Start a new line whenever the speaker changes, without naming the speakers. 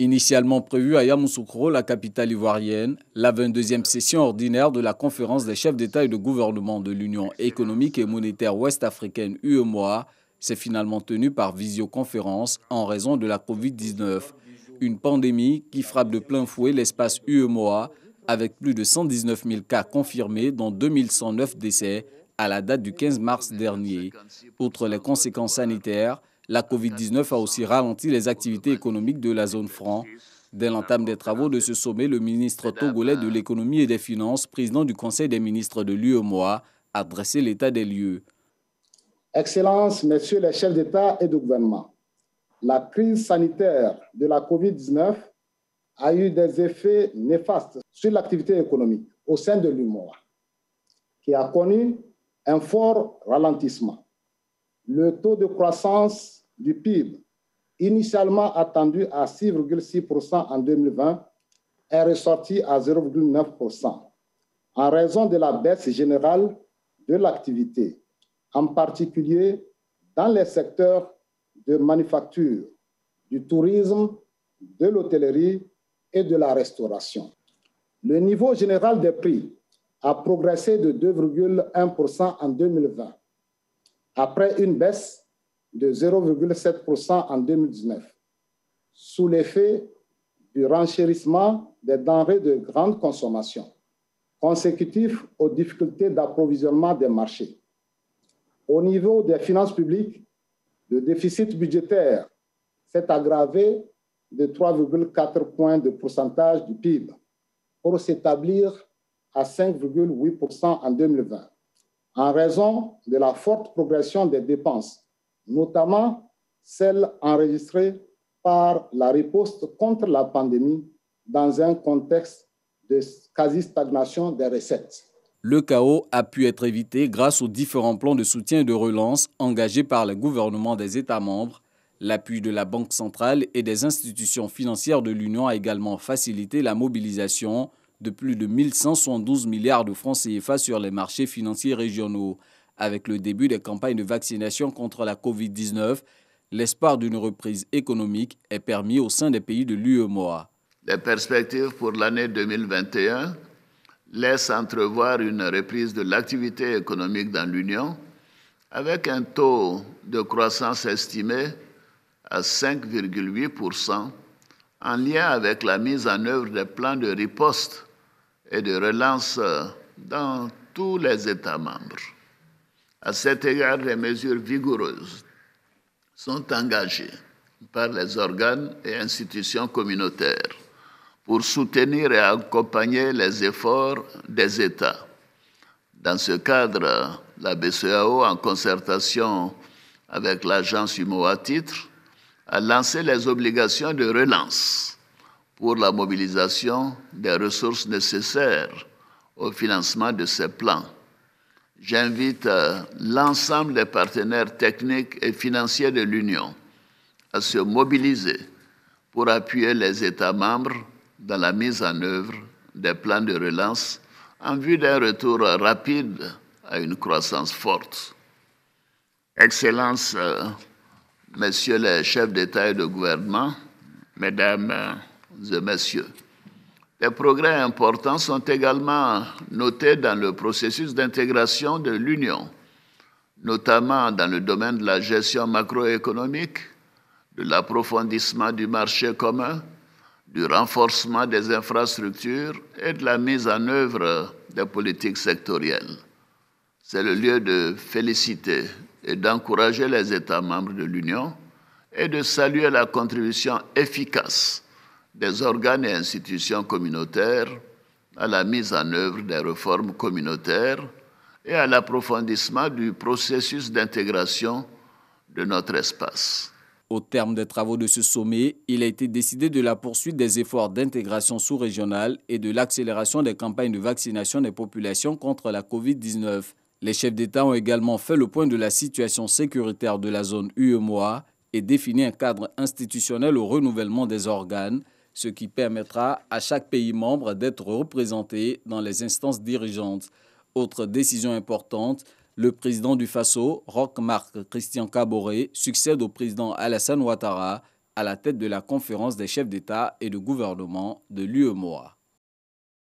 Initialement prévue à Yamoussoukro, la capitale ivoirienne, la 22e session ordinaire de la conférence des chefs d'État et de gouvernement de l'Union économique et monétaire ouest-africaine UEMOA s'est finalement tenue par visioconférence en raison de la Covid-19, une pandémie qui frappe de plein fouet l'espace UEMOA avec plus de 119 000 cas confirmés, dont 2109 décès à la date du 15 mars dernier. Outre les conséquences sanitaires, la Covid-19 a aussi ralenti les activités économiques de la zone franc. Dès l'entame des travaux de ce sommet, le ministre togolais de l'économie et des finances, président du Conseil des ministres de l'UEMOA, a dressé l'état des lieux.
Excellences, messieurs les chefs d'État et de gouvernement, la crise sanitaire de la Covid-19 a eu des effets néfastes sur l'activité économique au sein de l'UEMOA, qui a connu un fort ralentissement. Le taux de croissance du PIB, initialement attendu à 6,6% en 2020, est ressorti à 0,9% en raison de la baisse générale de l'activité, en particulier dans les secteurs de manufacture, du tourisme, de l'hôtellerie et de la restauration. Le niveau général des prix a progressé de 2,1% en 2020, après une baisse de 0,7% en 2019, sous l'effet du renchérissement des denrées de grande consommation, consécutif aux difficultés d'approvisionnement des marchés. Au niveau des finances publiques, le déficit budgétaire s'est aggravé de 3,4 points de pourcentage du PIB pour s'établir à 5,8% en 2020, en raison de la forte progression des dépenses, notamment celles enregistrées par la riposte contre la pandémie dans un contexte de quasi-stagnation des recettes.
Le chaos a pu être évité grâce aux différents plans de soutien et de relance engagés par les gouvernements des États membres. L'appui de la Banque centrale et des institutions financières de l'Union a également facilité la mobilisation de plus de 1172 milliards de francs CFA sur les marchés financiers régionaux. Avec le début des campagnes de vaccination contre la Covid-19, l'espoir d'une reprise économique est permis au sein des pays de l'UEMOA.
Les perspectives pour l'année 2021 laissent entrevoir une reprise de l'activité économique dans l'Union, avec un taux de croissance estimé à 5,8%, en lien avec la mise en œuvre des plans de riposte et de relance dans tous les États membres. À cet égard, des mesures vigoureuses sont engagées par les organes et institutions communautaires pour soutenir et accompagner les efforts des États. Dans ce cadre, la BCEAO, en concertation avec l'agence UEMOA Titres, a lancé les obligations de relance pour la mobilisation des ressources nécessaires au financement de ces plans. J'invite l'ensemble des partenaires techniques et financiers de l'Union à se mobiliser pour appuyer les États membres dans la mise en œuvre des plans de relance en vue d'un retour rapide à une croissance forte. Excellences, messieurs les chefs d'État et de gouvernement, mesdames et messieurs, des progrès importants sont également notés dans le processus d'intégration de l'Union, notamment dans le domaine de la gestion macroéconomique, de l'approfondissement du marché commun, du renforcement des infrastructures et de la mise en œuvre des politiques sectorielles. C'est le lieu de féliciter et d'encourager les États membres de l'Union et de saluer la contribution efficace des organes et institutions communautaires à la mise en œuvre des réformes communautaires et à l'approfondissement du processus d'intégration de notre espace.
Au terme des travaux de ce sommet, il a été décidé de la poursuite des efforts d'intégration sous-régionale et de l'accélération des campagnes de vaccination des populations contre la Covid-19. Les chefs d'État ont également fait le point de la situation sécuritaire de la zone UEMOA et défini un cadre institutionnel au renouvellement des organes, ce qui permettra à chaque pays membre d'être représenté dans les instances dirigeantes. Autre décision importante, le président du Faso, Roch Marc Christian Kaboré, succède au président Alassane Ouattara à la tête de la conférence des chefs d'État et de gouvernement de l'UEMOA.